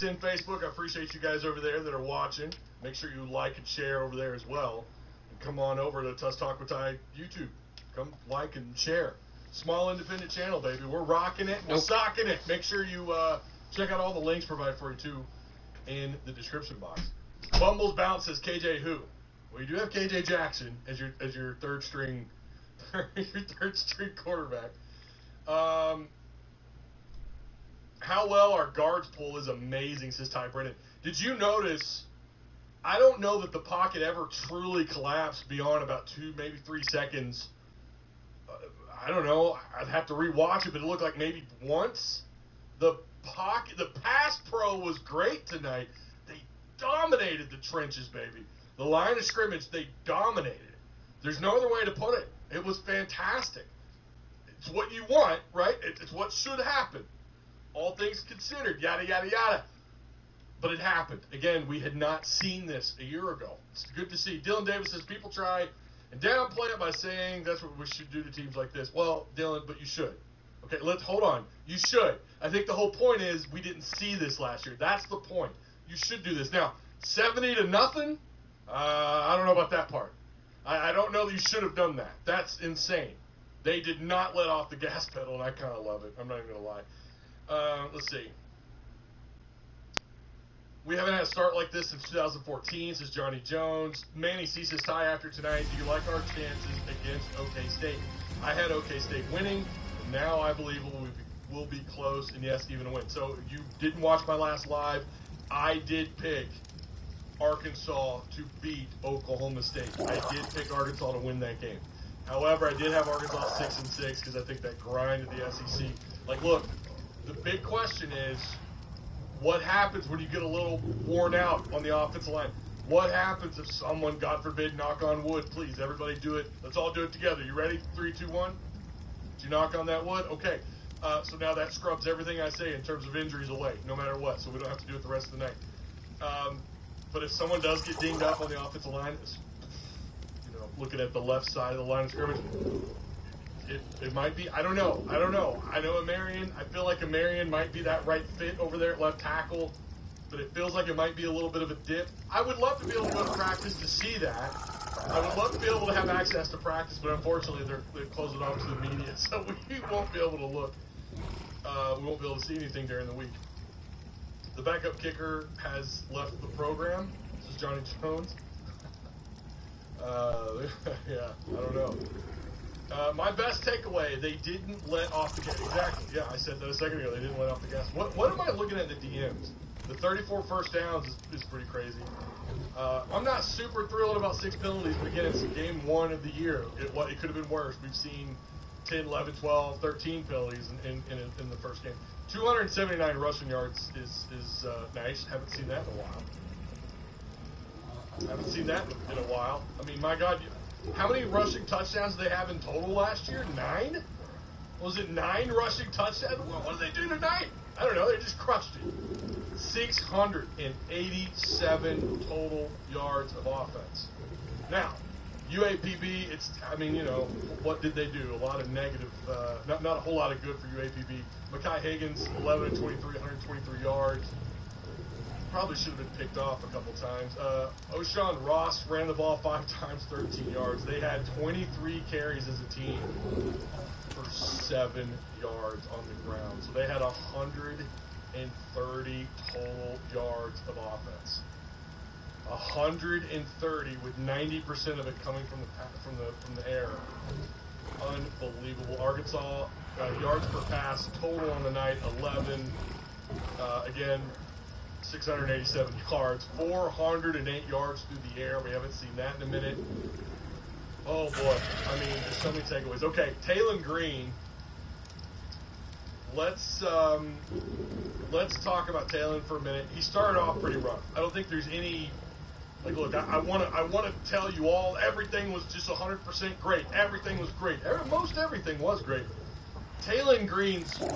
in Facebook. I appreciate you guys over there that are watching. Make sure you like and share over there as well. And come on over to Tuss Talk with Ty YouTube. Come like and share. Small independent channel, baby. We're rocking it. We're socking it. Make sure you check out all the links provided for you, too, in the description box. Bumbles Bounce says KJ who? Well, you do have KJ Jackson as your third string quarterback. How well our guards pull is amazing, says Ty Brennan. Did you notice, I don't know that the pocket ever truly collapsed beyond about 2, maybe 3 seconds. I don't know. I'd have to rewatch it, but it looked like maybe once. The pass pro was great tonight. They dominated the trenches, baby. The line of scrimmage, they dominated it. There's no other way to put it. It was fantastic. It's what you want, right? It's what should happen. All things considered, yada, yada, yada. But it happened. Again, we had not seen this a year ago. It's good to see. Dylan Davis says, people try and downplay it by saying that's what we should do to teams like this. Well, Dylan, but you should. Okay, hold on. You should. I think the whole point is we didn't see this last year. That's the point. You should do this. Now, 70-0, I don't know about that part. I don't know that you should have done that. That's insane. They did not let off the gas pedal, and I kind of love it. I'm not even going to lie. Let's see. We haven't had a start like this since 2014, says Johnny Jones. Manny C says, Ty, after tonight, do you like our chances against OK State? I had OK State winning, and now I believe we'll be close, and yes, even a win. So you didn't watch my last live. I did pick Arkansas to beat Oklahoma State. I did pick Arkansas to win that game. However, I did have Arkansas 6-6 because I think that grind at the SEC. Like, look, the big question is, what happens when you get a little worn out on the offensive line? What happens if someone, God forbid, knock on wood, please, everybody do it. Let's all do it together. You ready? 3, 2, 1. Did you knock on that wood? Okay. So now that scrubs everything I say in terms of injuries away, no matter what. So we don't have to do it the rest of the night. But if someone does get dinged up on the offensive line, looking at the left side of the line of scrimmage, it might be. I don't know. I know Amarian. I feel like Amarian might be that right fit over there at left tackle, but it feels like it might be a little bit of a dip. I would love to be able to go to practice to see that. I would love to be able to have access to practice, but unfortunately they've closed it off to the media, so we won't be able to look. We won't be able to see anything during the week. The backup kicker has left the program. This is Johnny Jones. Yeah, I don't know. My best takeaway, they didn't let off the gas. Exactly. Yeah, I said that a second ago. They didn't let off the gas. What am I looking at in the DMs? The 34 first downs is pretty crazy. I'm not super thrilled about 6 penalties, but again, it's game 1 of the year. It could have been worse. We've seen 10, 11, 12, 13 penalties in the first game. 279 rushing yards is nice. Haven't seen that in a while. Haven't seen that in a while. I mean, my God, how many rushing touchdowns did they have in total last year? 9? Was it 9 rushing touchdowns? What did they do tonight? I don't know. They just crushed it. 687 total yards of offense. Now, UAPB, what did they do? A lot of negative, not a whole lot of good for UAPB. Mekhi Higgins, 11 and 23, 123 yards. Probably should have been picked off a couple times. O'Shawn Ross ran the ball 5 times, 13 yards. They had 23 carries as a team for 7 yards on the ground. So they had 130 total yards of offense. 130 with 90% of it coming from the air. Unbelievable. Arkansas yards per pass total on the night 11. Again, 687 yards, 408 yards through the air. We haven't seen that in a minute. Oh boy, I mean, there's so many takeaways. Okay, Talon Green. Let's talk about Talon for a minute. He started off pretty rough. I don't think there's any. Like, look, I want to tell you all everything was just 100% great. Everything was great. Most everything was great. Talon Green's, he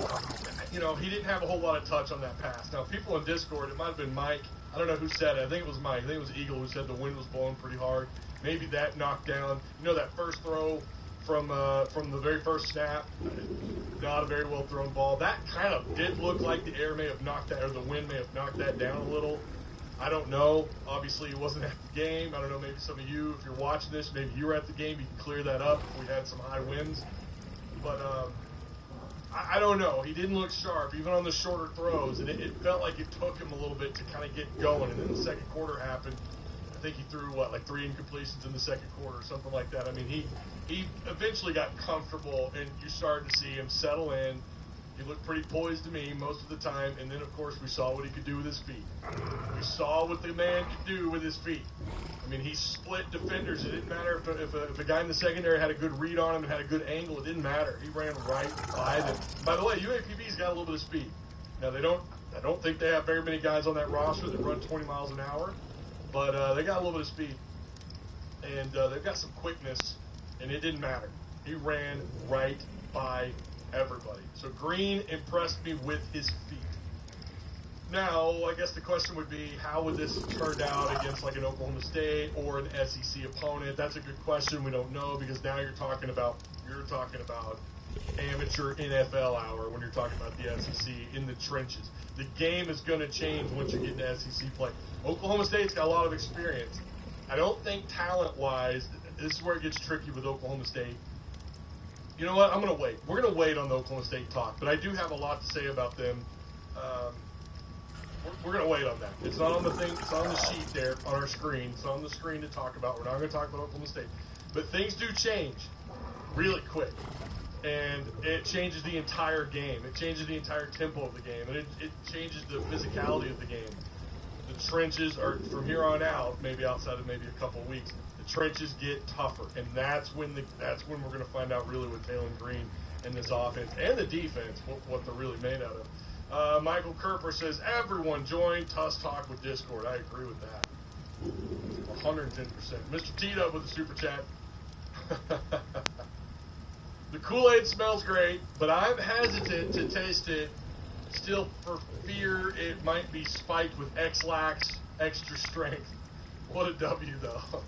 didn't have a whole lot of touch on that pass. Now, people in Discord, it might have been Mike. I don't know who said it. I think it was Mike. I think it was Eagle who said the wind was blowing pretty hard. Maybe that knocked down. That first throw from the very first snap. Not a very well thrown ball. That kind of did look like the air may have knocked that, or the wind may have knocked that down a little. I don't know. Obviously, he wasn't at the game. I don't know. Maybe some of you, if you're watching this, maybe you were at the game. You can clear that up if we had some high winds. But I don't know. He didn't look sharp, even on the shorter throws. And it felt like it took him a little bit to kind of get going. And then the second quarter happened. I think he threw, like 3 incompletions in the second quarter, something like that. I mean, he eventually got comfortable, and you started to see him settle in. He looked pretty poised to me most of the time, and then, of course, we saw what he could do with his feet. We saw what the man could do with his feet. I mean, he split defenders. It didn't matter if a guy in the secondary had a good read on him and had a good angle. It didn't matter. He ran right by them. By the way, UAPB's got a little bit of speed. Now, I don't think they have very many guys on that roster that run 20 miles an hour, but they got a little bit of speed. And they've got some quickness, and it didn't matter. He ran right by everybody. So Green impressed me with his feet. Now, I guess the question would be, how would this turn out against like an Oklahoma State or an SEC opponent? That's a good question. We don't know, because now you're talking about amateur NFL hour when you're talking about the SEC in the trenches. The game is going to change once you get into SEC play. Oklahoma State's got a lot of experience. I don't think talent-wise, this is where it gets tricky with Oklahoma State. You know what? I'm going to wait. We're going to wait on the Oklahoma State talk, but I do have a lot to say about them. We're going to wait on that. It's not on the thing. It's on the sheet there on our screen. It's on the screen to talk about. We're not going to talk about Oklahoma State. But things do change really quick, and it changes the entire game. It changes the entire tempo of the game, and it changes the physicality of the game. The trenches are, from here on out, maybe outside of maybe a couple of weeks, the trenches get tougher, and that's when we're going to find out really with Taylor Green and this offense and the defense what they're really made out of. Michael Kerper says, everyone join Tuss Talk with Discord. I agree with that. 110%. Mr. Tito with the super chat. The Kool-Aid smells great, but I'm hesitant to taste it still for fear it might be spiked with X-Lax extra strength. What a W, though.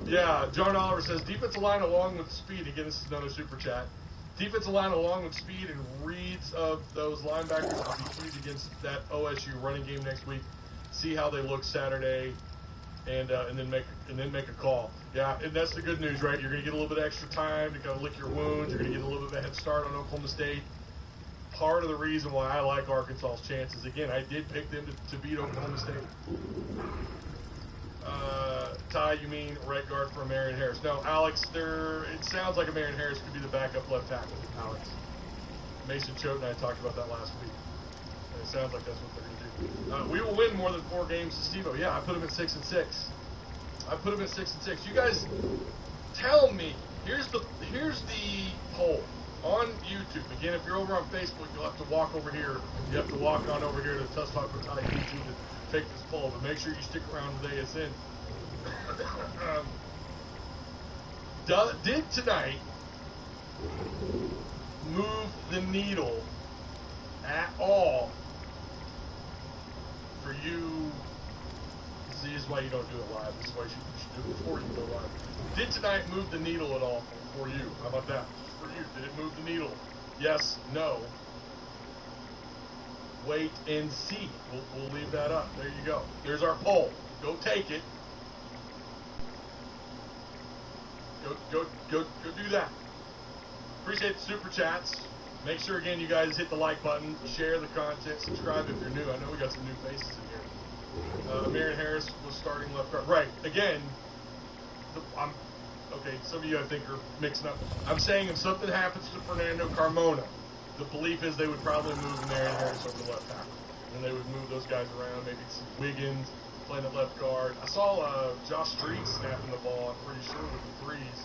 Yeah, John Oliver says, defensive line along with speed. Again, this is another super chat. Defensive line along with speed and reads of those linebackers will be huge against that OSU running game next week. See how they look Saturday, and then make a call. Yeah, and that's the good news, right? You're going to get a little bit of extra time to kind of lick your wounds. You're going to get a little bit of a head start on Oklahoma State. Part of the reason why I like Arkansas's chances, again, I did pick them to beat Oklahoma State. Ty, you mean right guard for Marion Harris? No, Alex, it sounds like Marion Harris could be the backup left tackle, Alex. Mason Choate and I talked about that last week. And it sounds like that's what they're going to do. We will win more than 4 games to Steve-O. Yeah, I put him at 6-6. I put him at 6-6. You guys tell me, here's the poll on YouTube. Again, if you're over on Facebook, you'll have to walk over here. You have to walk on over here to Tuss Talk with Ty YouTube to take this poll, but make sure you stick around with ASN. Did tonight move the needle at all for you? This is why you don't do it live. This is why you should do it before you go live. Did tonight move the needle at all for you? How about that? For you, did it move the needle? Yes, no. Wait and see. We'll leave that up. There you go. There's our poll. Go take it. Go do that. Appreciate the super chats. Make sure, again, you guys hit the like button, share the content, subscribe if you're new. I know we got some new faces in here. Marion Harris was starting left guard. Right. Again, okay, some of you I think are mixing up. I'm saying if something happens to Fernando Carmona, the belief is they would probably move Marion Harris over the left tackle. And they would move those guys around, maybe some Wiggins playing at left guard. I saw Josh Street snapping the ball, I'm pretty sure, with the threes.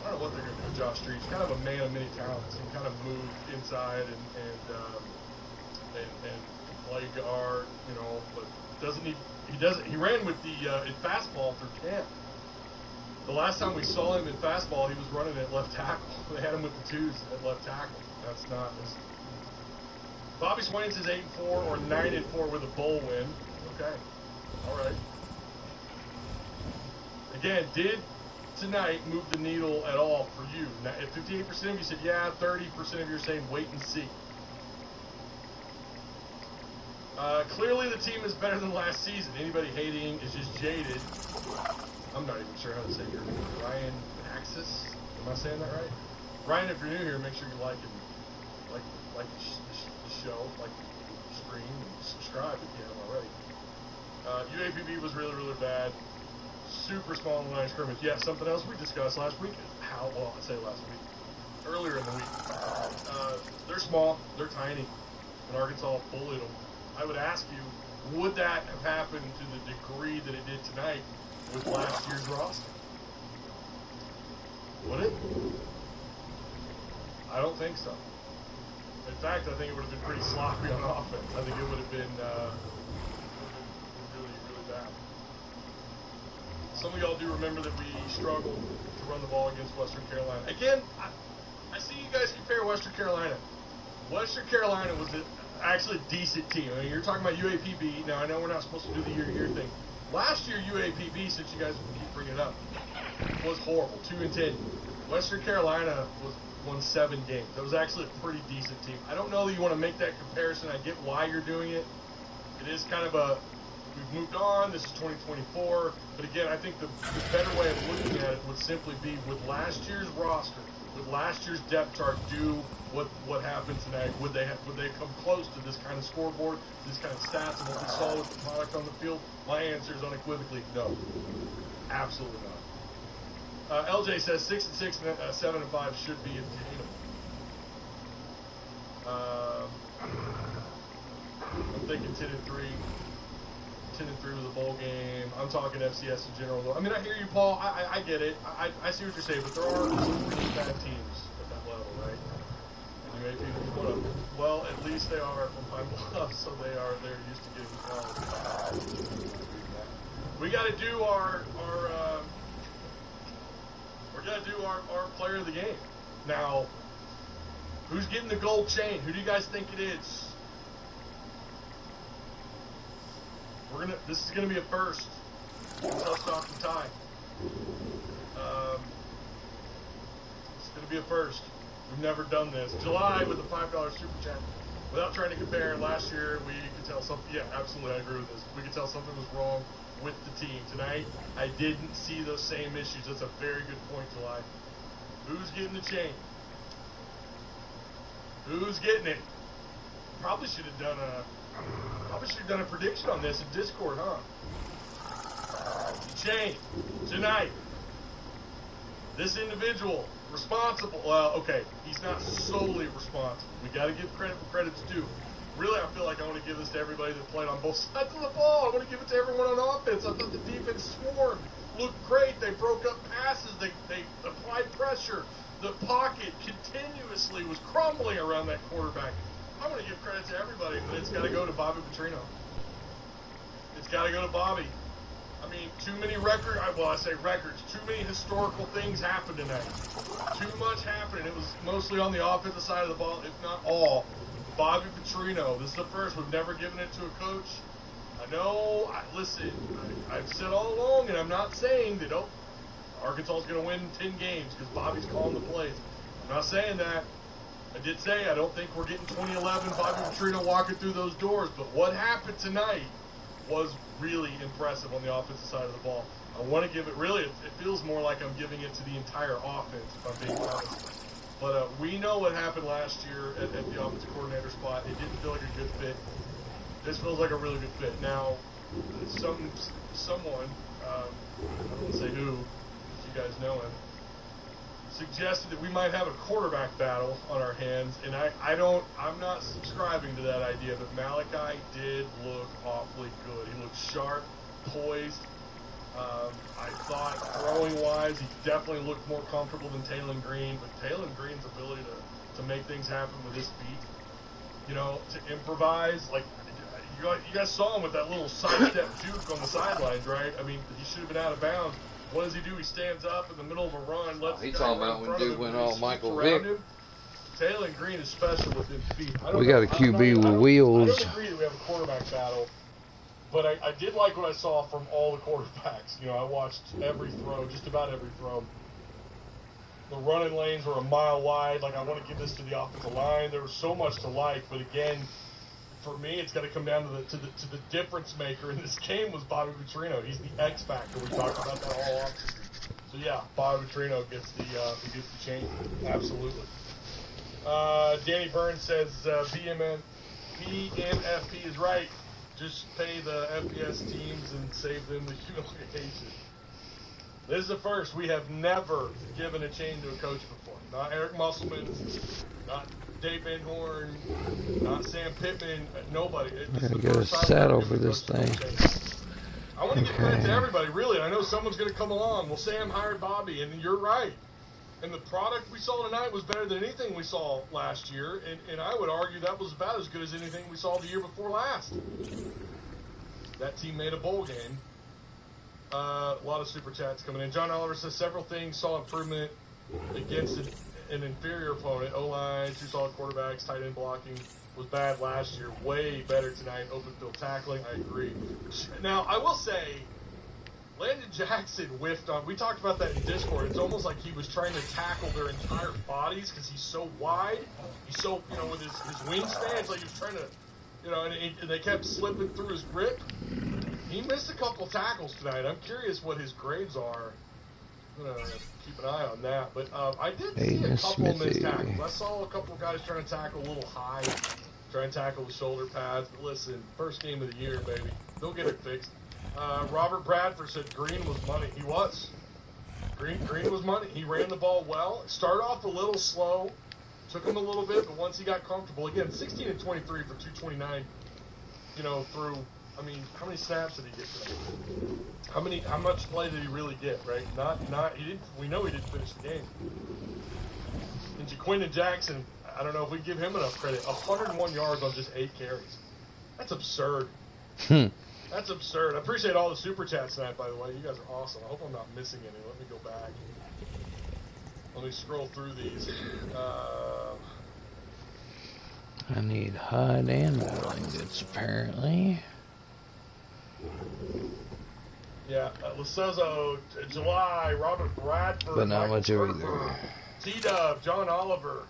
I don't know what they're going to do with Josh Street. He's kind of a man of many talents. He kind of moved inside and play guard, you know, but he ran with the in fastball through camp. The last time we saw him in fastball, he was running at left tackle. They had him with the twos at left tackle. That's not this. Bobby Swain says 8-4 or 9-4 with a bowl win. Okay. All right. Again, did tonight move the needle at all for you? Now, if 58% of you said yeah, 30% of you are saying wait and see. Clearly the team is better than last season. Anybody hating is just jaded. I'm not even sure how to say your name. Ryan Axis? Am I saying that right? Ryan, if you're new here, make sure you like the show, like the stream, and subscribe if you haven't already. UAPB was really, really bad. Super small in the line of scrimmage. Yeah, something else we discussed last week is I say last week, earlier in the week. They're small, they're tiny, and Arkansas bullied them. I would ask you, would that have happened to the degree that it did tonight with last year's roster? Would it? I don't think so. In fact, I think it would have been pretty sloppy on offense. I think it would have been really, really bad. Some of y'all do remember that we struggled to run the ball against Western Carolina. Again, I see you guys compare Western Carolina. Western Carolina was actually a decent team. I mean, you're talking about UAPB. Now, I know we're not supposed to do the year-to-year thing. Last year, UAPB, since you guys keep bringing it up, was horrible, 2-10. Western Carolina won 7 games. That was actually a pretty decent team. I don't know that you want to make that comparison. I get why you're doing it. It is kind of we've moved on. This is 2024. But again, I think the better way of looking at it would simply be with last year's roster, with last year's depth chart, do what happened tonight. Would they come close to this kind of scoreboard, this kind of stats, and what we saw with the product on the field? My answer is unequivocally no. Absolutely not. LJ says 6-6 and 7-5 should be attainable. I'm thinking 10-3. 10-3 was a bowl game. I'm talking FCS in general, though. I mean, I hear you, Paul. I get it. I see what you're saying, but there are some really bad teams at that level, right? And UAP is one of them. Well, at least they are from Pine Bluff, so they're used to getting called. We got to do our player of the game. Now, who's getting the gold chain? Who do you guys think it is? This is gonna be a first. Tough talk and tie. It's gonna be a first. We've never done this. July with a $5 super chat. Without trying to compare, last year we could tell something. Yeah, absolutely, I agree with this. We could tell something was wrong with the team. Tonight, I didn't see those same issues. That's a very good point, July. Who's getting the chain? Who's getting it? Probably should have done a prediction on this in Discord, huh? The chain tonight. This individual responsible. Well, okay, he's not solely responsible. We got to give credit where credit's due. Really, I feel like I want to give this to everybody that played on both sides of the ball. I want to give it to everyone on offense. I thought the defense swarmed, looked great. They broke up passes. They applied pressure. The pocket continuously was crumbling around that quarterback. I want to give credit to everybody, but it's got to go to Bobby Petrino. It's got to go to Bobby. I mean, too many records. I say records. Too many historical things happened tonight. Too much happened. It was mostly on the offensive side of the ball, if not all. Bobby Petrino. This is the first. We've never given it to a coach. I know. Listen, I've said all along, and I'm not saying that Arkansas is going to win 10 games because Bobby's calling the plays. I'm not saying that. I did say I don't think we're getting 2011 Bobby Petrino walking through those doors, but what happened tonight was really impressive on the offensive side of the ball. I want to give it, really, it feels more like I'm giving it to the entire offense, if I'm being honest. But we know what happened last year at the offensive coordinator spot. It didn't feel like a good fit. This feels like a really good fit. Now, someone, I don't want to say who, because you guys know him, suggested that we might have a quarterback battle on our hands, and I'm not subscribing to that idea, but Malachi did look awfully good. He looked sharp, poised. I thought throwing-wise, he definitely looked more comfortable than Taylon Green, but Taylon Green's ability to make things happen with his feet, to improvise, like, you guys saw him with that little sidestep juke on the sidelines, right? I mean, he should have been out of bounds. What does he do? He stands up in the middle of a run. He's talking about when dude went all Michael Vick. Taylon Green is special with his feet. We got a QB with wheels. I don't agree that we have a quarterback battle But I did like what I saw from all the quarterbacks. You know, I watched every throw, just about every throw. The running lanes were a mile wide. Like, I want to give this to the offensive line. There was so much to like, but again, for me, it's got to come down to the difference maker in this game was Bobby Petrino. He's the X factor. We talked about that all offseason. So yeah, Bobby Petrino gets the change. Absolutely. Danny Burns says BMFP is right. Just pay the FBS teams and save them the humiliation. This is the first. We have never given a chain to a coach before. Not Eric Musselman, not Dave Van Horn, not Sam Pittman, nobody. I gotta get a saddle for this thing. I want to give credit to everybody, really. I know someone's going to come along. Well, Sam hired Bobby, and you're right. And the product we saw tonight was better than anything we saw last year, and I would argue that was about as good as anything we saw the year before last. That team made a bowl game. A lot of super chats coming in. John Oliver says several things saw improvement against an inferior opponent. O-line, 2 solid quarterbacks, tight end blocking was bad last year. Way better tonight. Open field tackling, I agree. Now, I will say, Landon Jackson whiffed on. We talked about that in Discord. It's almost like he was trying to tackle their entire bodies because he's so wide. He's so, with his wingspan, it's like he was trying to, and they kept slipping through his grip. He missed a couple tackles tonight. I'm curious what his grades are. I'm going to keep an eye on that. But I did see a couple of missed tackles. I saw a couple of guys trying to tackle a little high, trying to tackle the shoulder pads. But listen, first game of the year, baby. They'll get it fixed. Robert Bradford said Green was money. He was. Green was money. He ran the ball well. Started off a little slow. Took him a little bit, but once he got comfortable, again, 16 and 23 for 229, through, how many snaps did he get today? How much play did he really get, right? We know he didn't finish the game. And Jaquindon Jackson, I don't know if we give him enough credit, 101 yards on just 8 carries. That's absurd. That's absurd. I appreciate all the super chats tonight, by the way. You guys are awesome. I hope I'm not missing any. Let me go back. Let me scroll through these. I need hide and blankets, apparently. Yeah, Lasozo, July, Robert Bradford, But not Michael much of either. Burford, T-Dub, John Oliver,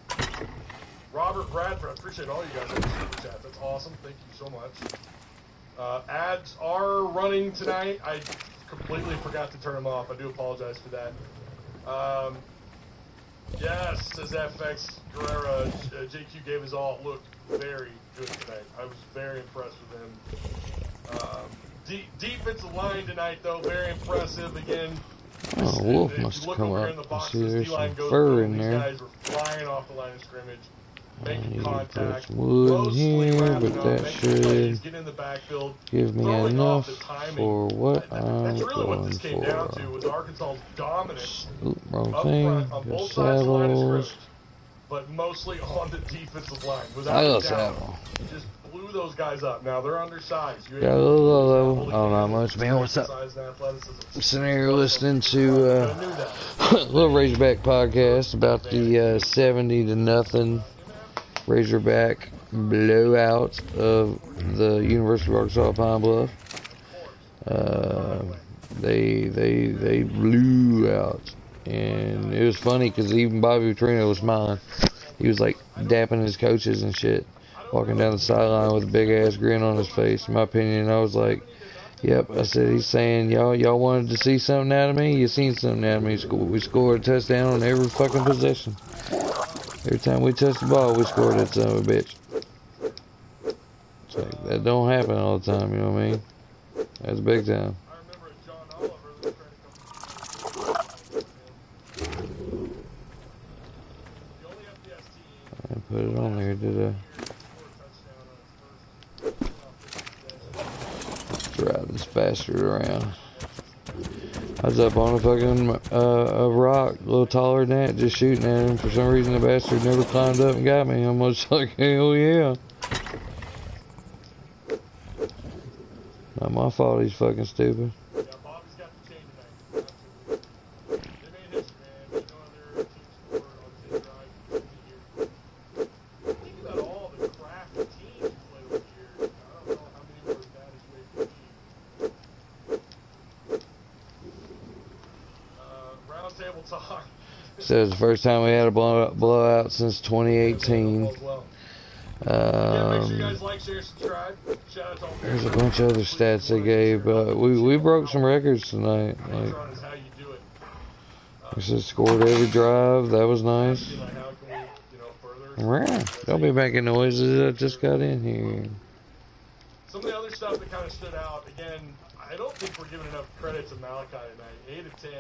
Robert Bradford. I appreciate all you guys in the super chat. That's awesome. Thank you so much. Ads are running tonight. I completely forgot to turn them off. I do apologize for that. Yes, says FX Guerrera. JQ gave his all. Looked very good tonight. I was very impressed with him. Defensive line tonight, though, very impressive. Again, Oh, Wolf must have come up. See, there's some fur in there. These guys were flying off the line of scrimmage, making contact. Wood here, but that should give me enough for what I'm That's really what this going came down for. to, was Arkansas's dominance Oop, wrong up thing. front on Got both sides of the line of saddles. scrimmage, but mostly on the defensive line. I Without got a a doubt, saddle. just blew those guys up. Now they're undersized. Got a little low. Oh, not much. Man, what's up? I'm sitting here listening to little Razorback podcast about the 70-0 Razorback blowout of the University of Arkansas Pine Bluff. They blew out, and it was funny because even Bobby Petrino was smiling. He was like dapping his coaches and shit, walking down the sideline with a big ass grin on his face. In my opinion, I was like, "Yep." I said, "He's saying y'all wanted to see something out of me. You seen something out of me. We scored a touchdown on every fucking possession. Every time we touched the ball, we scored that son of a bitch." It's like, that don't happen all the time, you know what I mean? That's big time. I put it on there, did I? Drive this bastard around. I was up on a fucking a rock, a little taller than that, just shooting at him. For some reason, the bastard never climbed up and got me. I'm just like, hell yeah. Not my fault he's fucking stupid. Yeah, Bobby's got the chain tonight. Absolutely. They made history, man. No other team scored on the same drive here. Think about all the crafty teams who played over the years. I don't know how many were as bad as UAPB. talk. So it was the first time we had a blowout since 2018. Again, make sure you guys like, share, subscribe. Shout out to all the There's a bunch of other stats they gave, but we broke some records tonight. Like, is how you do it. we just scored every drive. That was nice. Like, how can we, further? Yeah, don't be making noises. I just got in here. Some of the other stuff that kind of stood out, again, I don't think we're giving enough credit to Malachi tonight. 8 of 10.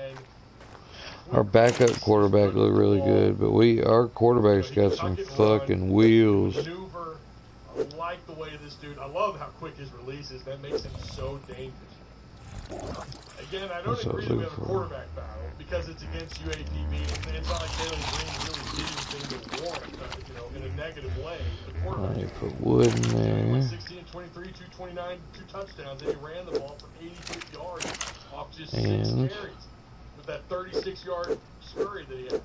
Our backup quarterback looked really good, but our quarterback's got some fucking wheels. Maneuver. I like the way this dude. I love how quick his release is. That makes him so dangerous. Again, I don't agree that we have a quarterback battle because it's against UAPB. It's not like Jalen Green really did anything to warrant, in a negative way. The quarterback. I put wood in there. 16 and 23, 229, 2 touchdowns, and he ran the ball for 86 yards off just 6 carries. With that 36-yard scurry that he had.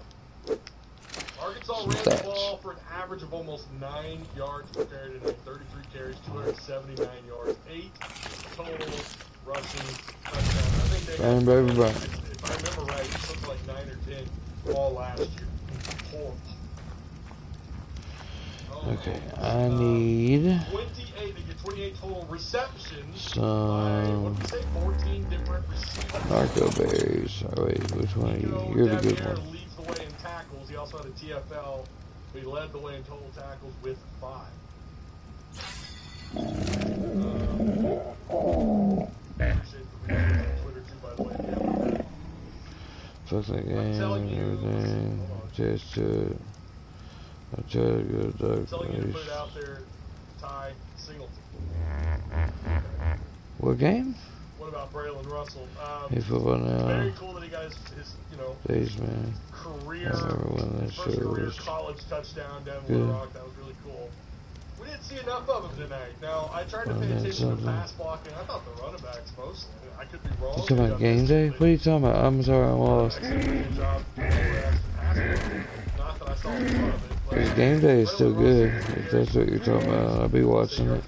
Arkansas ran the ball for an average of almost 9 yards per carry tonight. 33 carries, 279 yards, 8 total rushing touchdowns. I think they had, if I remember right, something like 9 or 10 all last year. Horrible. Okay, I need 28. They get 28 total receptions. some what did we say? 14 different receivers. narco berries. Oh wait, which one are you? You're the good one. Leads the way in tackles. He also had a TFL, but he led the way in total tackles with 5. Twitter too, by the way. Fuck that game and everything. Just to I try to get a I'm telling you to put it out there, Ty Singleton. What game? What about Braylon Russell? Hey, football now. Very cool that he got his days, man. career, first career college touchdown down in Little Rock. That was really cool. We didn't see enough of him tonight. Now, I tried to pay attention to pass blocking. I thought the running backs mostly. I could be wrong. You talking about game day? What are you talking about? I'm sorry, I'm lost. His game day is still good, if that's what you're talking about. I'll be watching it.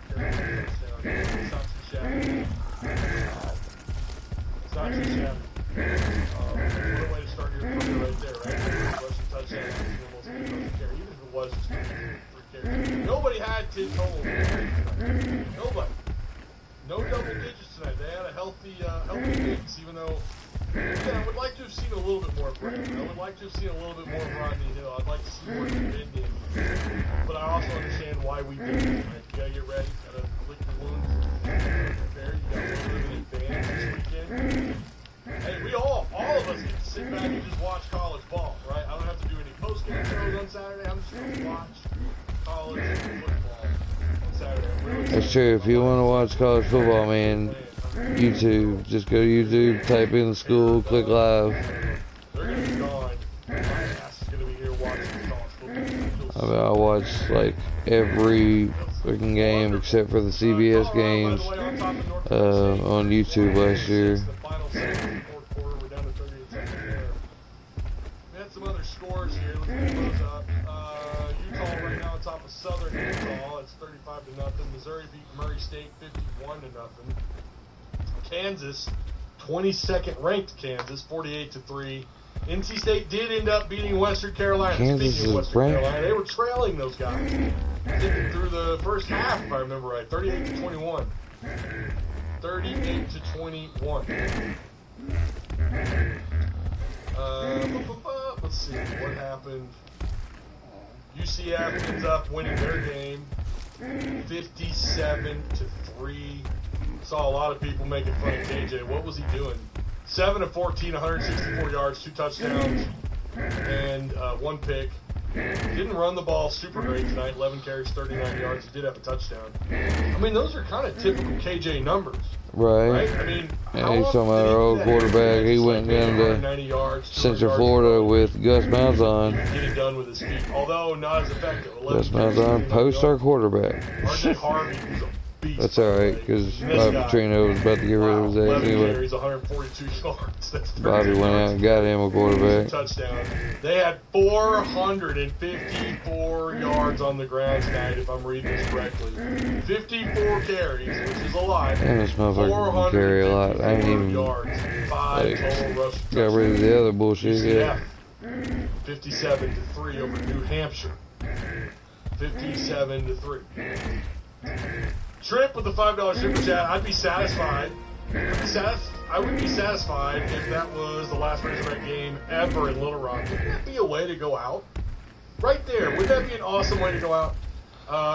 Nobody had 10 total. Nobody. No double digits tonight. They had a healthy mix, even though I would like to have seen a little bit more of Brandon. I would like to have seen a little bit more of Rodney Hill. I'd like to see more of Bending. But I also understand why we did it tonight. You gotta get ready. You gotta lick your wounds. Prepare. You got a little bit of an advantage this weekend. Hey, we all of us get to sit back and just watch college ball, right? I don't have to do any post-game shows on Saturday. I'm just gonna watch college football on Saturday. That's true. If you want to watch college football, man, YouTube. Just go to YouTube, type in the school, click live. They're going to be gone. My ass is going to be here watching college football. I mean, I watched like every freaking game except for the CBS games on YouTube last year. We had some other scores here. Let's get those up. Utah right now on top of Southern Utah. It's 35-0. Missouri beat Murray State 51-0. Kansas, 22nd ranked Kansas, 48-3. NC State did end up beating Western Carolina. Speaking of Western Carolina, they were trailing those guys through the first half, if I remember right, 38-21. 38-21. Let's see what happened. UCF ends up winning their game, 57-3. Saw a lot of people making fun of KJ. What was he doing? 7 of 14, 164 yards, 2 touchdowns, and 1 pick. Didn't run the ball super great tonight. 11 carries, 39 yards. He did have a touchdown. I mean, those are kind of typical KJ numbers. Right. I mean, yeah, he's talking about our old quarterback. He went down to Central Florida with Gus Malzahn. Getting done with his feet, although not as effective. Gus Malzahn post our quarterback. RJ Harvey was a beast. That's alright, because Bobby Petrino was about to get rid of his ass 11 anyway. carries, 142 yards. That's Bobby went out and got him a quarterback. Touchdown. They had 454 yards on the ground tonight, if I'm reading this correctly. 54 carries, which is a lot. And this motherfucker can carry a lot. I ain't even yards, 5 total rush. got rid of the other bullshit yet. 57-3 over New Hampshire. 57-3. Trip with the $5 super chat. I'd be satisfied. I would be satisfied if that was the last Razorback game ever in Little Rock. Wouldn't that be a way to go out? Right there. Wouldn't that be an awesome way to go out?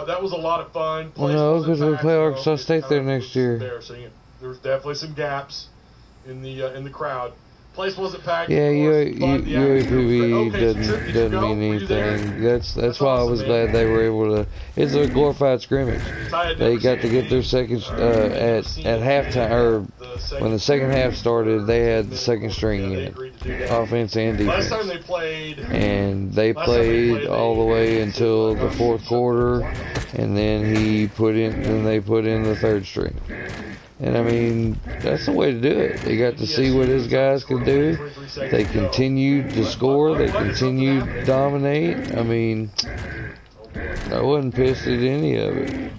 That was a lot of fun. Well, no, because we play Arkansas State there next year. So there's definitely some gaps in the crowd. Place wasn't packed. Yeah, UAPB doesn't mean anything. That's why I was glad they were able to. It's a glorified scrimmage. They got to get their second at halftime, or when the second half started. They had the second string in it, offense and defense. Last time they played, and they played all the way until the fourth quarter, and then they put in the third string. And I mean, that's the way to do it. They got to see what his guys could do. They continued to score. They continued to dominate. I mean, I wasn't pissed at any of it.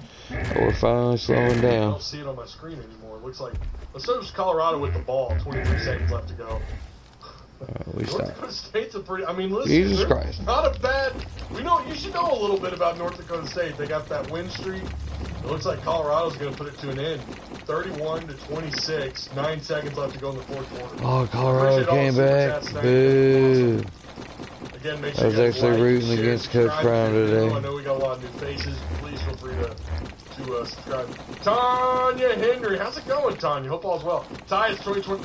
We're finally slowing down. I don't see it on my screen anymore. It looks like, so does Colorado with the ball. 23 seconds left to go. We North Dakota State's a pretty. I mean, listen, Jesus Christ. Not a bad. You should know a little bit about North Dakota State. They got that win streak. It looks like Colorado's going to put it to an end. 31-26. 9 seconds left to go in the fourth quarter. Oh, Colorado came back. Boo. Again, make I sure was you guys actually like, rooting share, against Coach Prime today. I know we got a lot of new faces. Please feel free to subscribe. Tanya Henry, how's it going, Tanya? Hope all's well. Ty, it's 2020.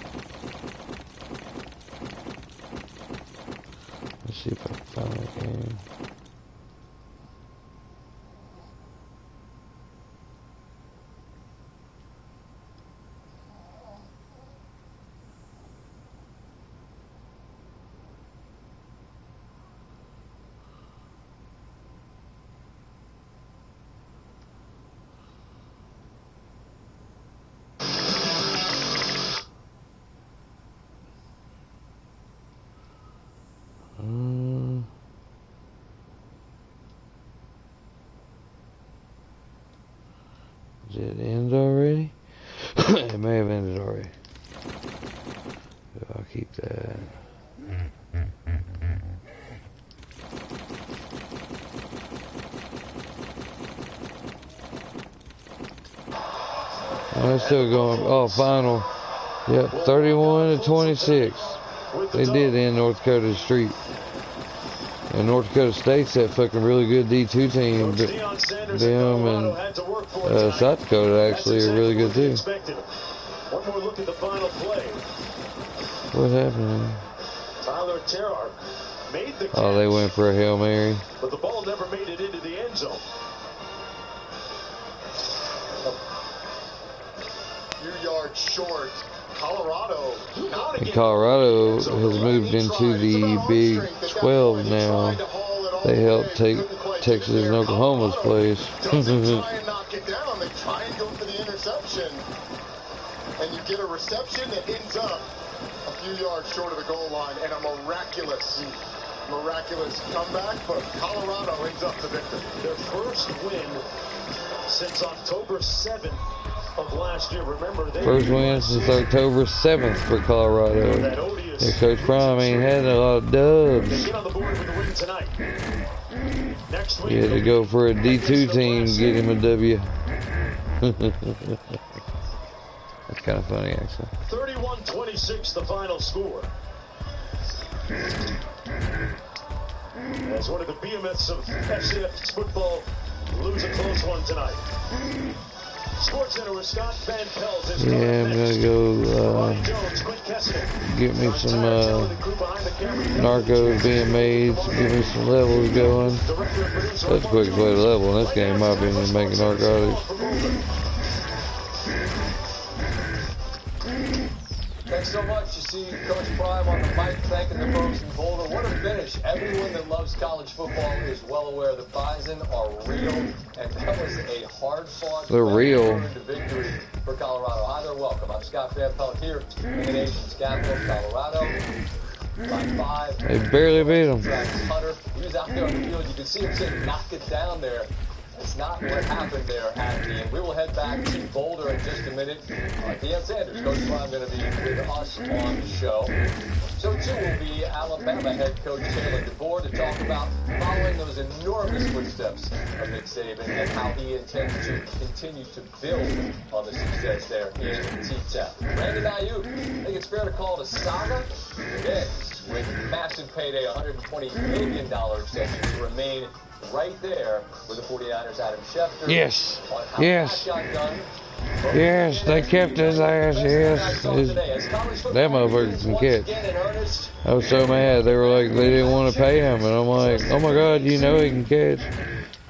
Let's see if I can find that game. Did it end already? It may have ended already. I'll keep that. Oh, it's still going. Oh, final. Yep, 31-26. They did end North Dakota streak. And North Dakota State's that fucking really good D2 team. But them and South Dakota actually are really good too. One more look at the final play. What happened? Tyler Terrar made the catch, Oh, they went for a Hail Mary. but the ball never made it into the end zone. A few yards short. Colorado. And Colorado has moved into the Big 12 now. They helped take Texas and Oklahoma's place. Doesn't try and knock it down. They try and go for the interception. And you get a reception that ends up a few yards short of the goal line, and a miraculous comeback, but Colorado ends up the victor. Their first win since October 7th of last year. Remember, they First win since October 7th for Colorado. And Coach Prime ain't had a lot of dubs. They get on the board with a win tonight. Next week, He had to go for a D2 team, get him a W. That's kind of funny, actually. 31-26, the final score. As one of the behemoths of FCS football lose a close one tonight. Sports Center with Scott Van Pelt is Yeah, I'm gonna go get me some narcos being made, give me some levels going. That's the quickest way to level in this game, in my opinion, making narcotics. Thanks so much. You see Coach Prime on the mic thanking the folks in Boulder. What a finish. Everyone that loves college football is well aware the Bison are real, and that was a hard-fought victory for Colorado. Hi there, welcome. I'm Scott Van Pelt here in the nation's capital, Colorado. By 5. They barely beat him. Travis Hunter, he was out there on the field. You can see him saying, knock it down there. That's not what happened there at the end. We will head back to Boulder in just a minute. Deion Sanders, Coach Prime, going to be with us on the show. So, too, will be Alabama head coach Taylor DeBoer to talk about following those enormous footsteps of Nick Saban and how he intends to continue to build on the success there in T-Town. Brandon Ayuk, I think it's fair to call it a saga. It is, with massive payday, $120 million extension to remain right there with the 49ers, Adam Schefter. Yes. Yes. Yes, they kept his ass, yes. That motherfucker can catch. I was so mad. They were like, they didn't want to pay him. And I'm like, oh my God, you know he can catch.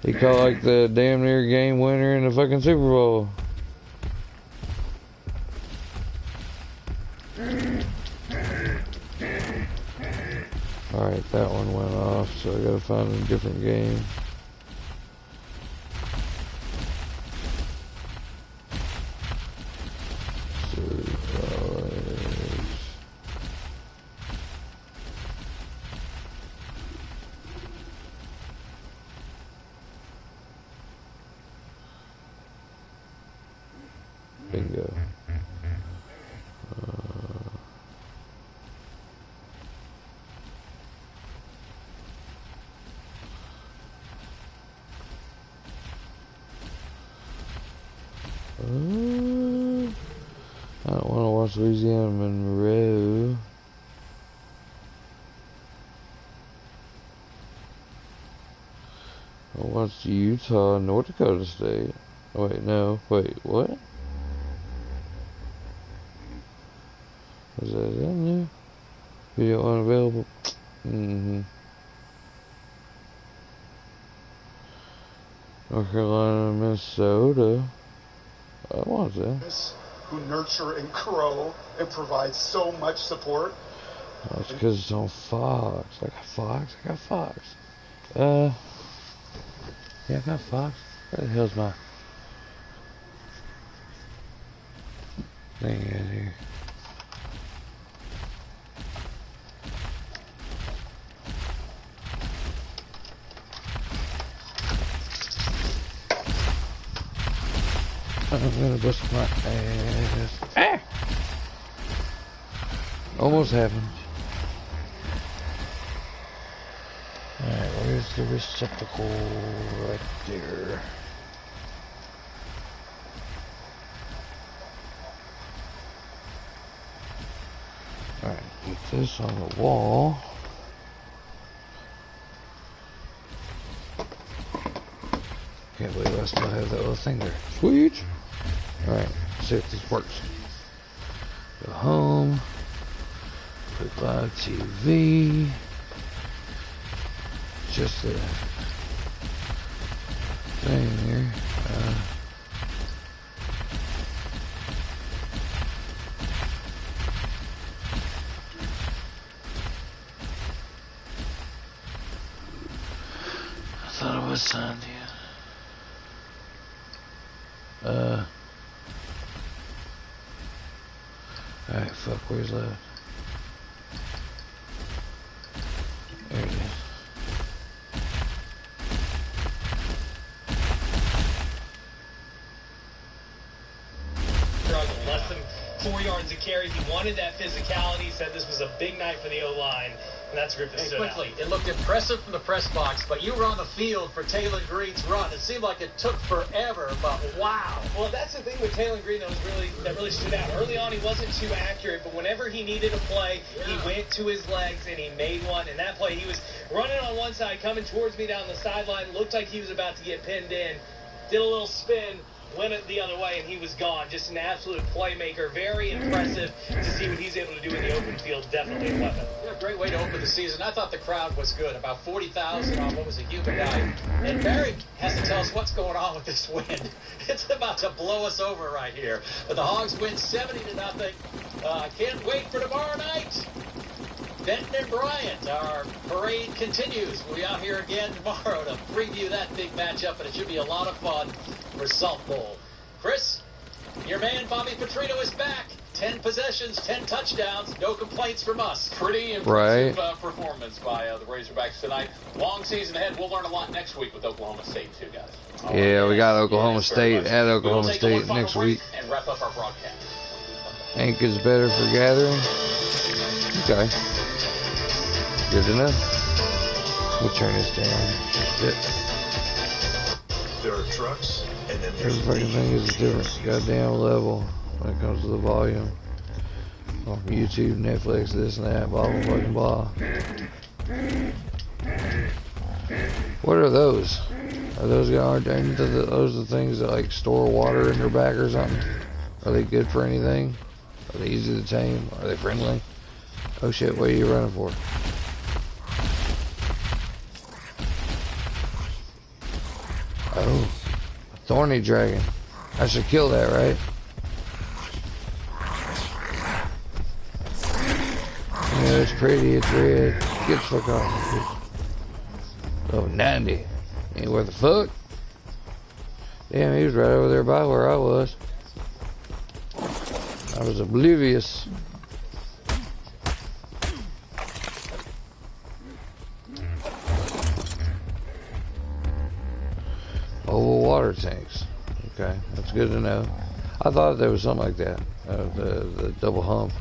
He caught like the damn near game winner in the fucking Super Bowl. Alright, that one went off, so I gotta find a different game. Bingo. I don't want to watch Louisiana Monroe. I watched Utah and North Dakota State. Oh, wait, no. Wait, what? Was that in there? Video unavailable. North Carolina, Minnesota. I want that. Who nurture and grow and provide so much support. That's because it's on Fox. I got Fox. Yeah, I got Fox. Where the hell's my thing at here? I'm gonna bust my ass. Ah! Almost happened. Alright, where's the receptacle? Right there. Alright, put this on the wall. Can't believe I still have that little thing there. Sweet! Alright, let's see if this works. Go home. Put live TV. Just a thing here. I thought it was Sunday. Alright, fuck, where's that? There it is. Less than 4 yards of carry. He wanted that physicality. He said this was a big night for the O-line. And that's a group that stood quickly, out. it looked impressive from the press box, but you were on the field for Taylor Green's run. It seemed like it took forever, but wow. Well, that's the thing with Taylor Green that really stood out. Early on, he wasn't too accurate, but whenever he needed a play, he went to his legs and he made one. And that play, he was running on one side, coming towards me down the sideline. Looked like he was about to get pinned in. Did a little spin, went it the other way, and he was gone. Just an absolute playmaker. Very impressive to see what he's able to do in the open field. Definitely a weapon. Yeah, great way to open the season. I thought the crowd was good. About 40,000 on what was a humid night. And Barry has to tell us what's going on with this wind. It's about to blow us over right here. But the Hogs win 70-0. Can't wait for tomorrow night. Benton and Bryant, our parade continues. We'll be out here again tomorrow to preview that big matchup, and it should be a lot of fun for Salt Bowl. Chris, your man Bobby Petrino is back. 10 possessions, 10 touchdowns, no complaints from us. Pretty impressive performance by the Razorbacks tonight. Long season ahead. We'll learn a lot next week with Oklahoma State, too, guys. Yeah, we got Oklahoma State at Oklahoma State next week. And wrap up our broadcast. Ink is better for gathering. Okay. Good enough. We'll turn this down. There are trucks, and then Every fucking thing is a different goddamn level when it comes to the volume. On YouTube, Netflix, this and that, blah, blah, fucking blah. What are those? Are those those the things that like store water in their back or something? Are they good for anything? Are they easy to tame? Are they friendly? Oh shit, what are you running for? Oh, a thorny dragon. I should kill that, right? Yeah, it's pretty, it's red. Get the fuck off. Oh, 90. Ain't worth the fuck. Damn, he was right over there by where I was. I was oblivious. Oval water tanks. Okay, that's good to know. I thought there was something like that. The double hump.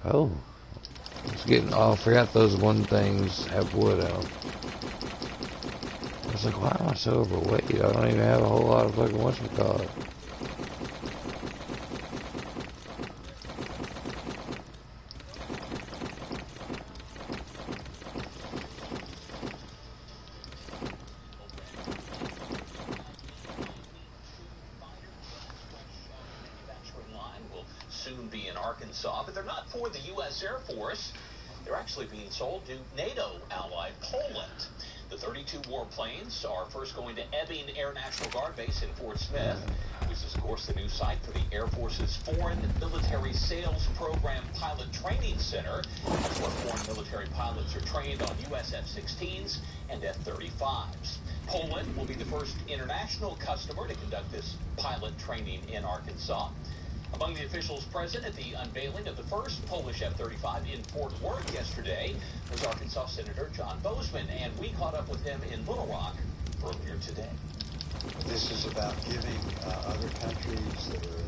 Oh, it's getting. Oh, I forgot those one things have wood out. I was like, why am I so overweight? I don't even have a whole lot of fucking whatchamacallit. Soon be in Arkansas, but they're not for the U.S. Air Force. They're actually being sold to NATO ally Poland. The 32 warplanes are first going to Ebbing Air National Guard Base in Fort Smith, which is, of course, the new site for the Air Force's Foreign Military Sales Program Pilot Training Center. That's where foreign military pilots are trained on U.S. F-16s and F-35s. Poland will be the first international customer to conduct this pilot training in Arkansas. Among the officials present at the unveiling of the first Polish F-35 in Fort Worth yesterday was Arkansas Senator John Bozeman, and we caught up with him in Little Rock earlier today. This is about giving other countries that are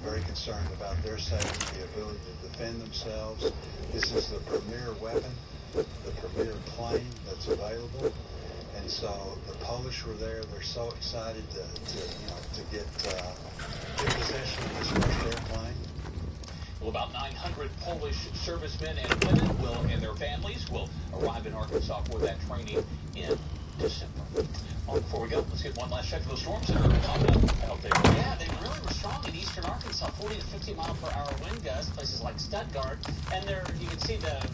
very concerned about their safety, the ability to defend themselves. This is the premier weapon, the premier plane that's available. And so the Polish were there. They're so excited to get possession of this first airplane. Well, about 900 Polish servicemen and women and their families will arrive in Arkansas for that training in December. Well, before we go, let's get one last check of the storms that are popping up out there. Yeah, they really were strong in eastern Arkansas, 40 to 50 mile per hour wind gusts, places like Stuttgart, and there you can see the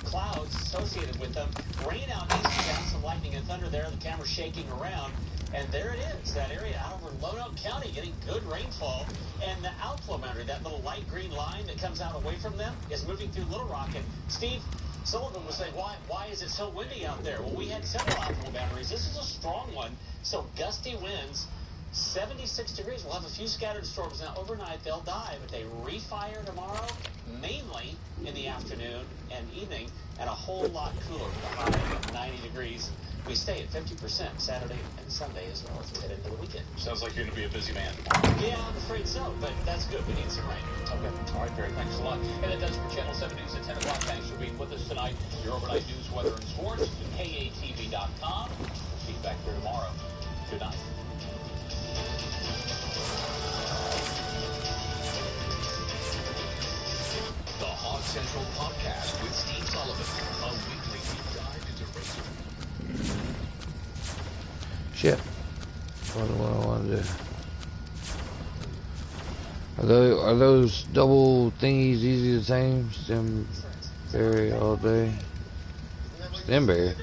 clouds associated with them. Rain out east, you got some lightning and thunder there. The camera's shaking around, and there it is, that area out over Lonoke County getting good rainfall, and the outflow boundary, that little light green line that comes out away from them, is moving through Little Rock. And Steve Sullivan was saying, why is it so windy out there? Well, we had several outflow boundaries. This is a strong one, so gusty winds, 76 degrees. We'll have a few scattered storms. Now, overnight, they'll die, but they refire tomorrow, mainly in the afternoon and evening, and a whole lot cooler with a high of 90 degrees. We stay at 50% Saturday and Sunday as well as we head into the weekend. Sounds like you're going to be a busy man. Yeah, I'm afraid so, but that's good. We need some rain. Okay. All right, Barry, thanks a lot. And that does it for Channel 7 News at 10 o'clock. Thanks for being with us tonight. Your overnight news, weather, and sports, KATV.com. We'll see you back here tomorrow. Good night. The Hog Central Podcast with Steve Sullivan, a weekly deep dive into racing. Shit. What do I want to do? Are those double thingies easy to tame? Stemberry all day. Stemberry.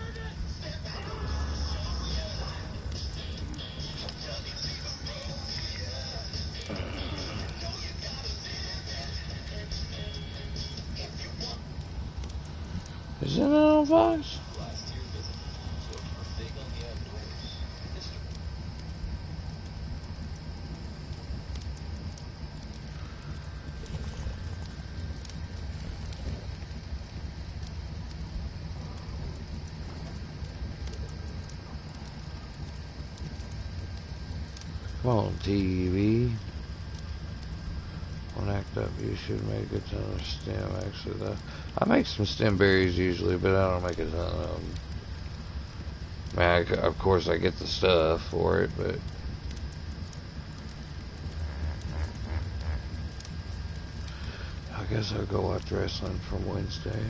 Is it on Fox? Come on, TV. Don't act up. You should make a ton of stem. Actually, though, I make some stem berries usually, but I don't make a ton of them. I mean, of course, I get the stuff for it, but I guess I'll go watch wrestling from Wednesday.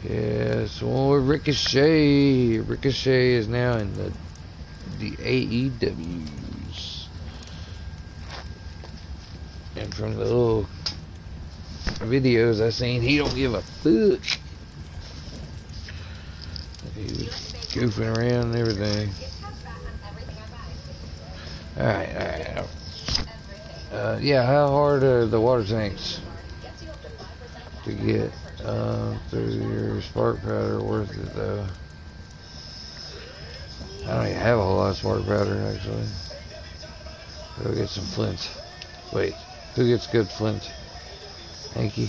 Yeah, so on with Ricochet. Ricochet is now in the AEWs. And from the little videos I seen, he don't give a fuck. He was goofing around and everything. Alright. Yeah, how hard are the water tanks to get? Through your spark powder, worth it though. I don't even have a whole lot of spark powder actually. Go get some flint. Wait, who gets good flint? Thank you.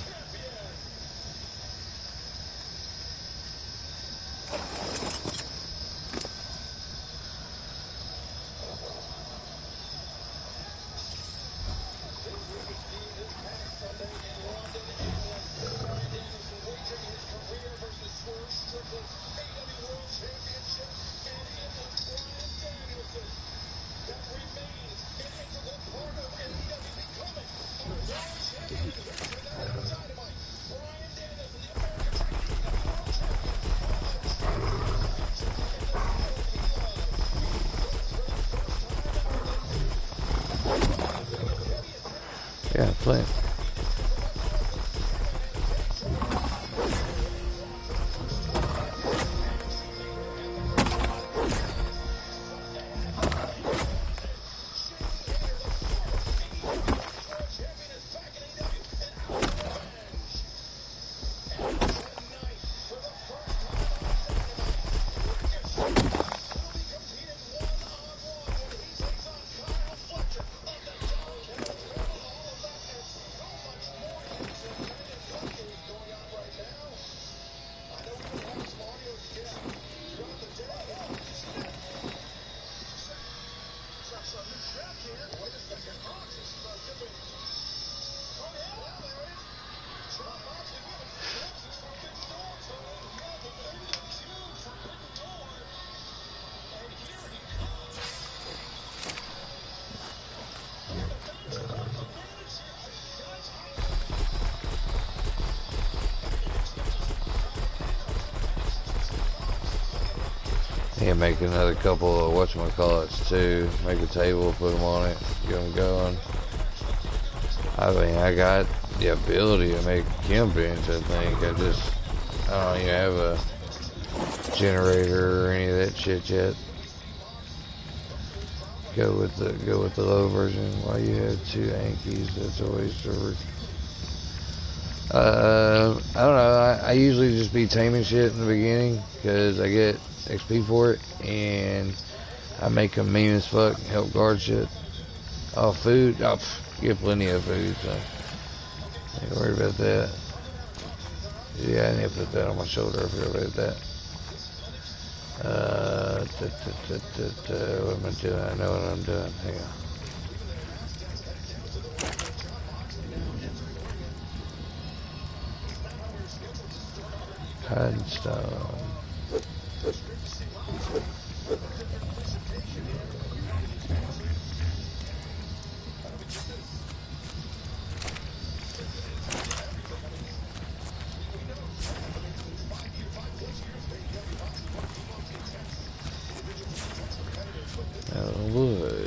Yeah, flint. then make another couple of whatchamacallits too. Make a table, put them on it, get them going. I mean, I got the ability to make a chem bench, I think. I don't even have a generator or any of that shit yet. Go with the low version. While you have 2 Ankies, that's always the work. I don't know. I usually just be taming shit in the beginning because I get XP for it, and I make them mean as fuck, help guard shit. Oh, food. Oh, get plenty of food, so ain't worried about that. Yeah, I need to put that on my shoulder. I forgot about that. What am I doing? I know what I'm doing. Hang on. Hidestone. Wood.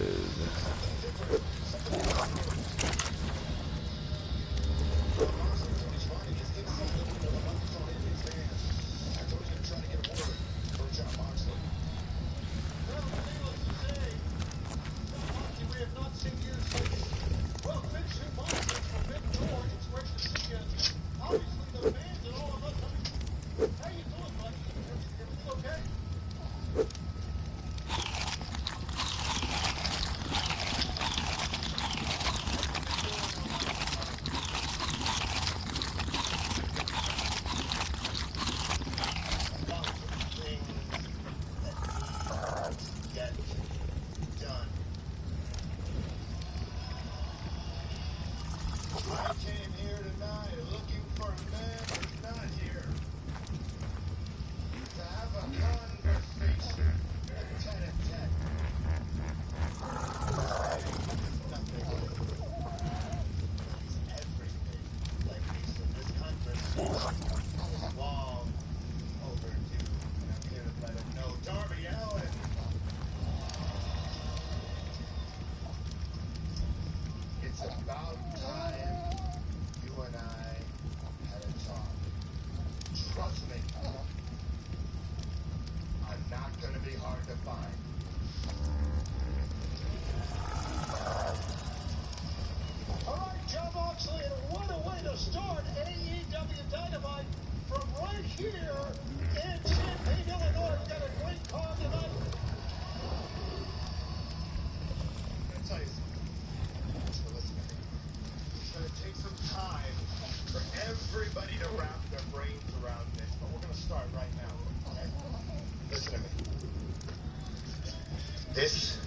This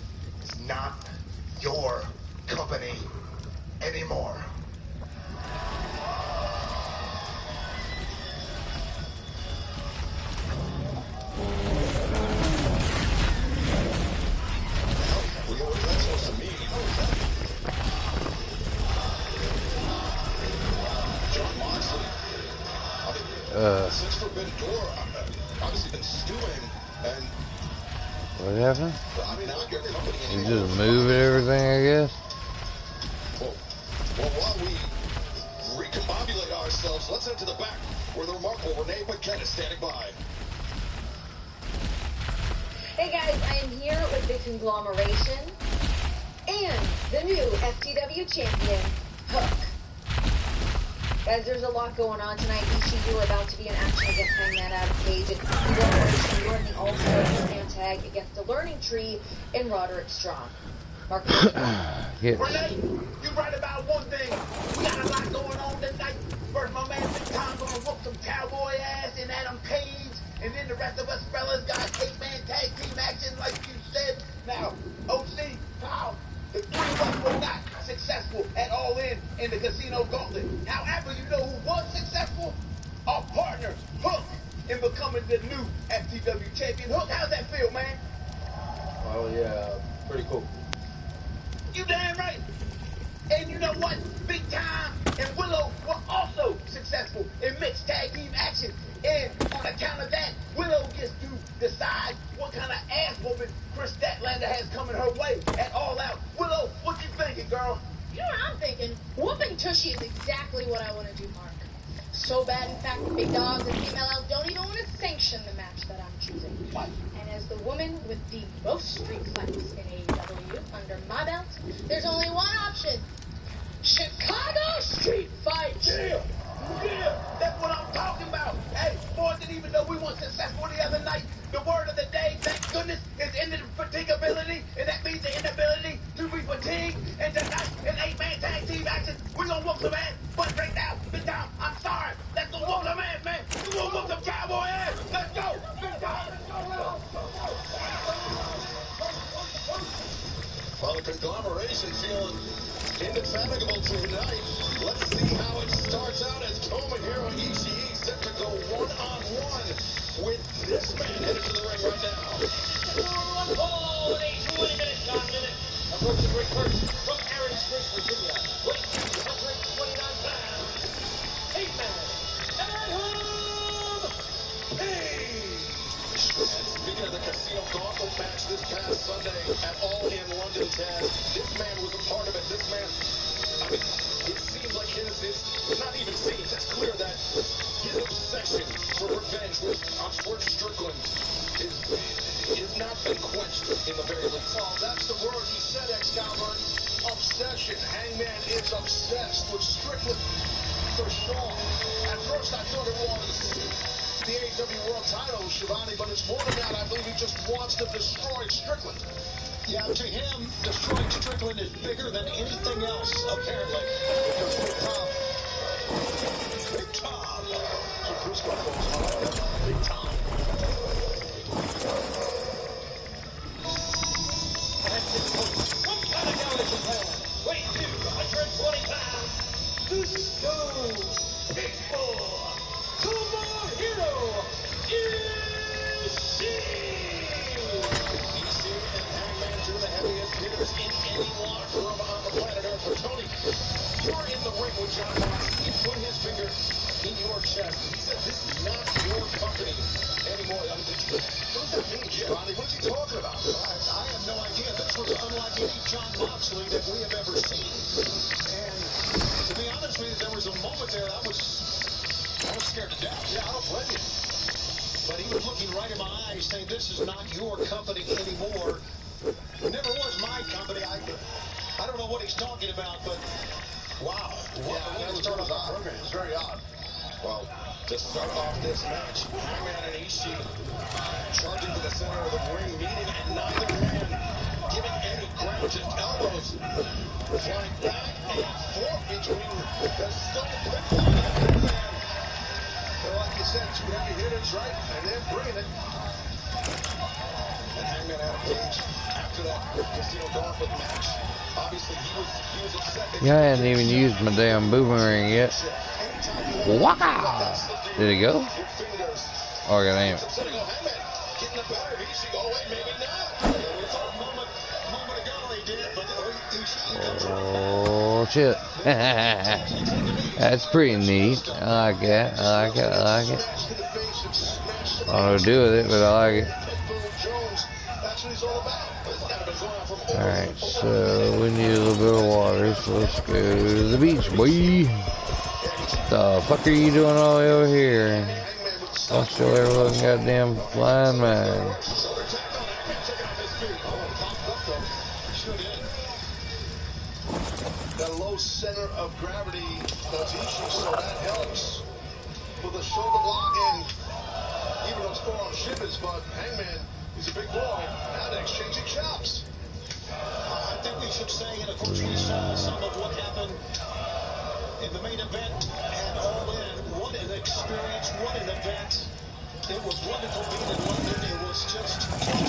is not your company anymore. John Moxley. Since Forbidden Door, I've obviously been stewing, and what happened? I mean, not your company You anymore. just moving everything, I guess? Well, while we recombobulate ourselves, let's head to the back, where the remarkable Renee Paquette is standing by. Hey guys, I am here with the conglomeration and the new FTW champion, Hook. Guys, there's a lot going on tonight. ECU are about to be in action against Hangman Adam Page. And conglomeration, you're in the All-Star Man tag against the Learning Tree and Roderick Strong. Mark. Renee, you right about one thing. We got a lot going on tonight. First, my man Big Tom gonna whoop some cowboy ass in Adam Page, and then the rest of us fellas got 8-man tag team action like you said. Now, OC, Kyle, the three of us were not successful at All In the Casino Gauntlet. However, you know who was successful? Our partner, Hook, in becoming the new FTW champion. Hook, how's that feel, man? Oh yeah, pretty cool. You damn right. And you know what? Big Time and Willow were also successful in mixed tag team action. And on account of that, Willow gets to decide what kind of Hey, at All Out. Willow, what you thinking, girl? You know what I'm thinking? Whooping Tushy is exactly what I want to do, Mark. So bad, in fact, the big dogs and female elves don't even want to sanction the match that I'm choosing. What? And as the woman with the most street fights in AEW under my belt, there's only one option. Chicago Street Fight! Yeah! Yeah! That's what I'm talking about! Hey, boys didn't even know we weren't successful the other night. The word of the day, thank goodness, is indefatigability, and that means the inability to be fatigued. And tonight, in 8-man tag team action, we're gonna whoop some ass. But right now, Big Tom, I'm sorry. Let's go whoop some ass, man. We're gonna whoop some cowboy ass. Let's go! Big Tom, let's go! Well, the conglomeration feeling indefatigable tonight. Let's see how it starts out as Tomohiro Ishii set to go one-on-one with this man headed to the ring right now. Oh, a 20-minute time limit. Approaching ring first from Aaron Springs, Virginia. Weight 229 pounds. 8-man. Speaking of the Casino Gauntlet match this past Sunday at All In London, Ted, this man was a part of it. This man, I mean, it seems like his not even seems, it's clear that his obsession for revenge on George Strickland is not been quenched in the very least. Oh, that's the word he said, Excalibur. Obsession. Hangman is obsessed with Strickland for sure. At first I thought it was the AEW World title, Shivani, but it's more than that. I believe he just wants to destroy Strickland. Yeah, to him, destroying Strickland is bigger than anything else, apparently. Because Big Tom. So Cusco falls hard. Big Tom. What kind of guy is Japan? Weight 220 pounds. Cusco. Big Bull. Tomohiro Ishii. Ishii and Hangman, two of the heaviest hitters in any locker room on the planet Earth. But Tony, you're in the ring with John Mox. He put his finger in your chest. He said, this is not your company anymore. I mean, what does that mean, Shivani? What's he talking about? I have no idea. This was unlike any John Moxley that we have ever seen. And to be honest with you, there was a moment there I was scared to death. Yeah, I don't blame you. But he was looking right in my eyes saying, this is not your company anymore. It never was my company. I don't know what he's talking about, but wow. Yeah, that was odd. Program. It's very odd. Well, to start off this match, Hangman and Ishii charging to the center of the ring, meeting, and neither man giving any ground, just elbows flying back and forth between the Stone Pitbull and Hangman. Well, like you said, two heavy hitters, right? And they're bringing it. And Hangman out of cage after that Casino Gauntlet match. Obviously, he was upset. Yeah, I hadn't even used my damn boomerang yet. Wow! Did it go? Oh, I got aim. Oh, shit. That's pretty neat. I like that. I like it. I like it. I don't know what to do with it, but I like it. Alright, so we need a little bit of water, so let's go to the beach, boy. The fuck are you doing all the way over here? I'll show everyone goddamn flying man. The low center of gravity of Ishii, so that helps with the shoulder block, and even those forearm shivers, but Hangman, he's a big boy. Now they're exchanging chops. I think we should say, and of course we saw some of what happened in the main event and All In. What an experience, what an event. It was wonderful being in London. It was just one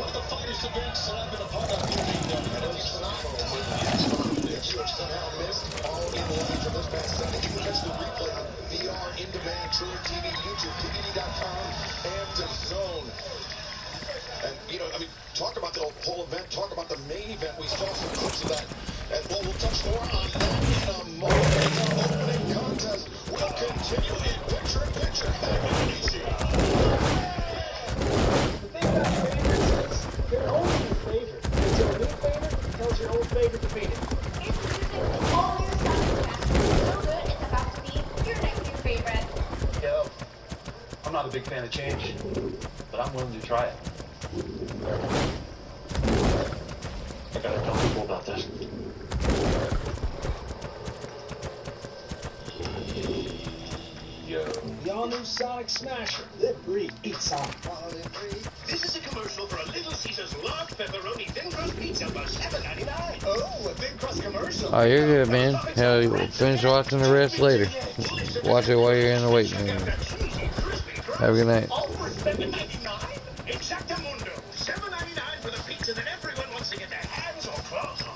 of the finest events that I've been a part of here in AEW. It was phenomenal. If you have somehow missed All In London from this past Sunday, you can catch the replay on VR, In Demand, Triller TV, YouTube, TVD.com, and DAZN. And, you know, I mean, talk about the whole event, talk about the main event. We saw some clips of that. And we'll touch more on that in a moment. The opening contest will continue in picture-in-picture. Hangman and Ishii. The thing about favorites is they're only big fan of change, but I'm willing to try it. I gotta tell people about this. The all-new Sonic Smasher. Live, breathe, eat Sonic. This is a commercial for a Little Caesars large pepperoni thin crust pizza for $7.99. Oh, a thin crust commercial. Oh, you're good, man. Hell, you'll finish watching the rest later. Watch it while you're in the waiting room. Have a good night. All for $7.99? Exactamundo. $7.99 for the pizza that everyone wants to get their hands or claws on.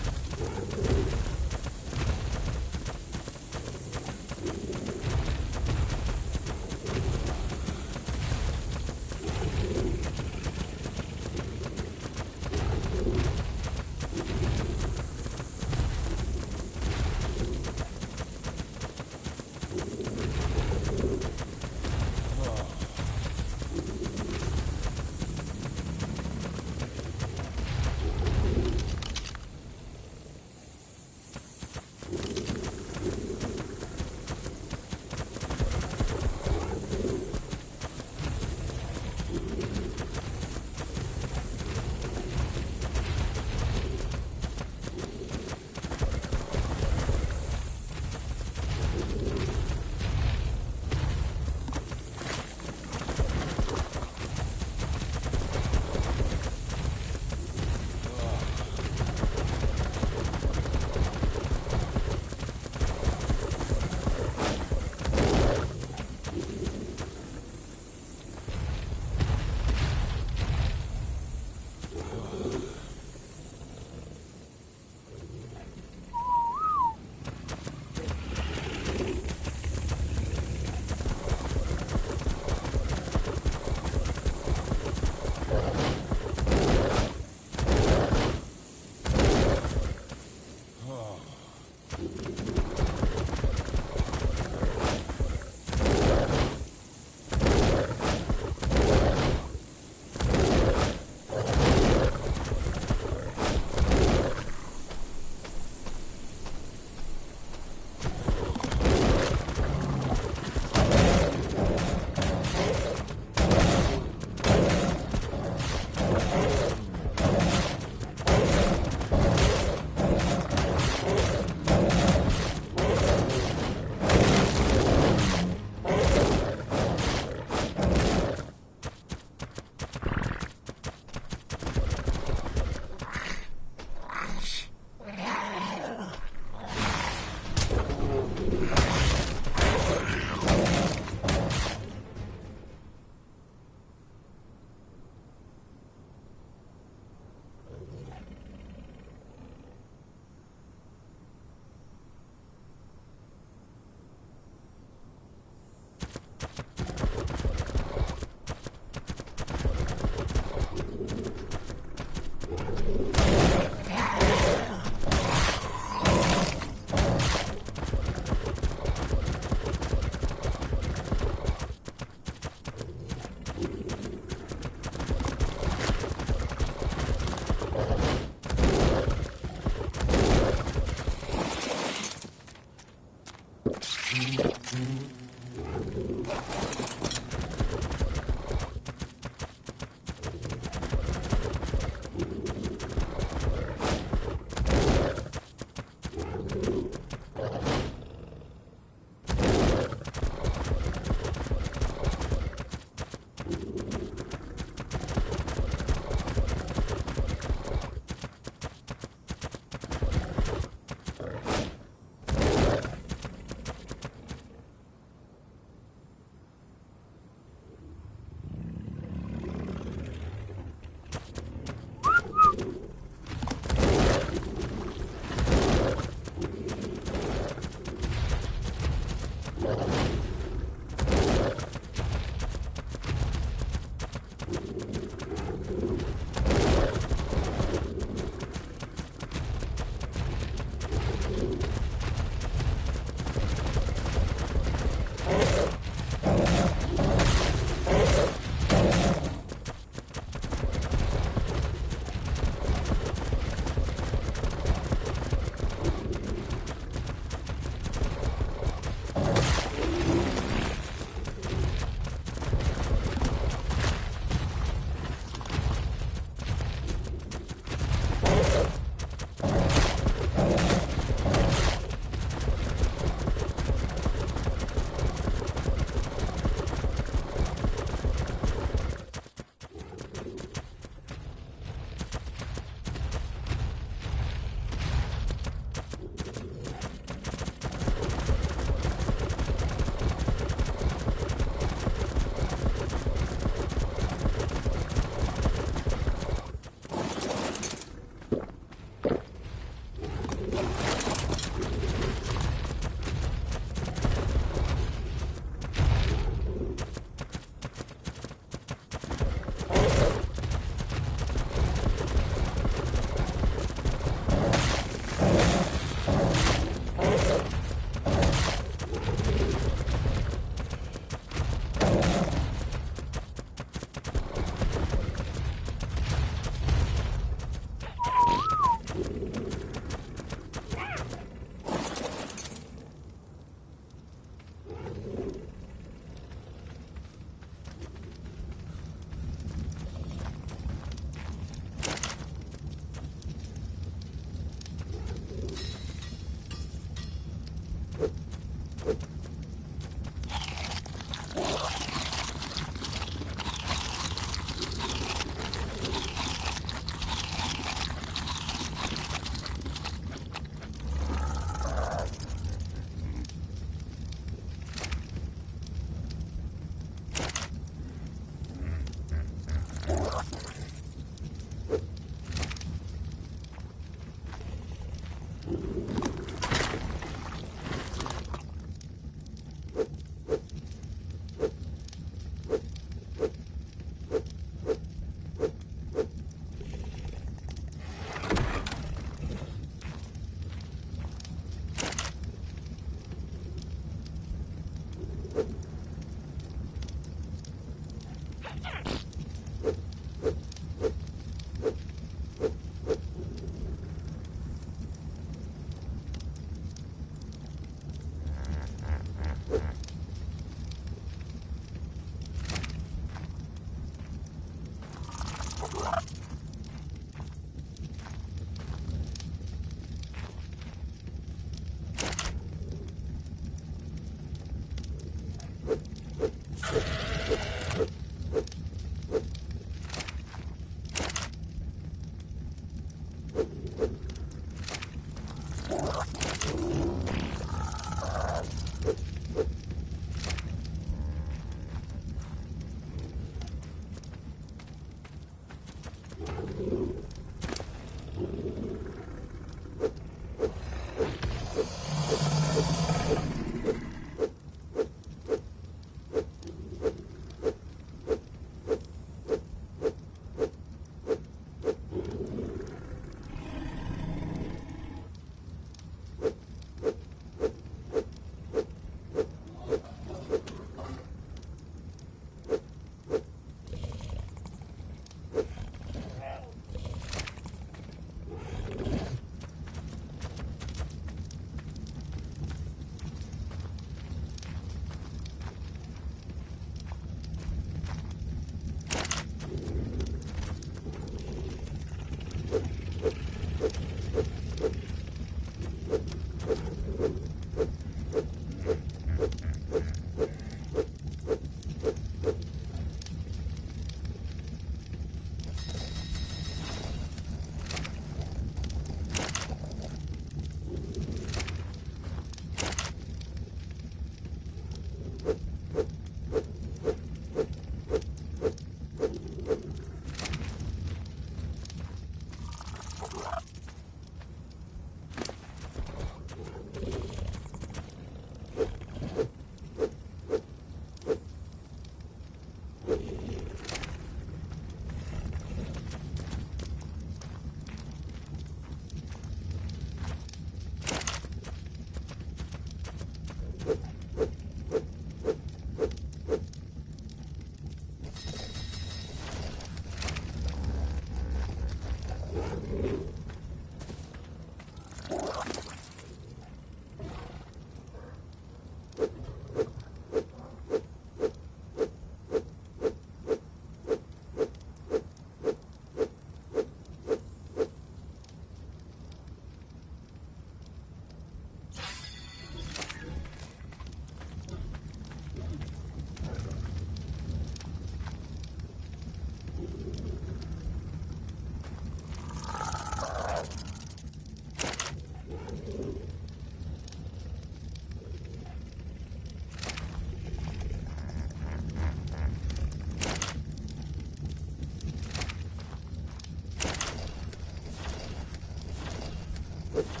You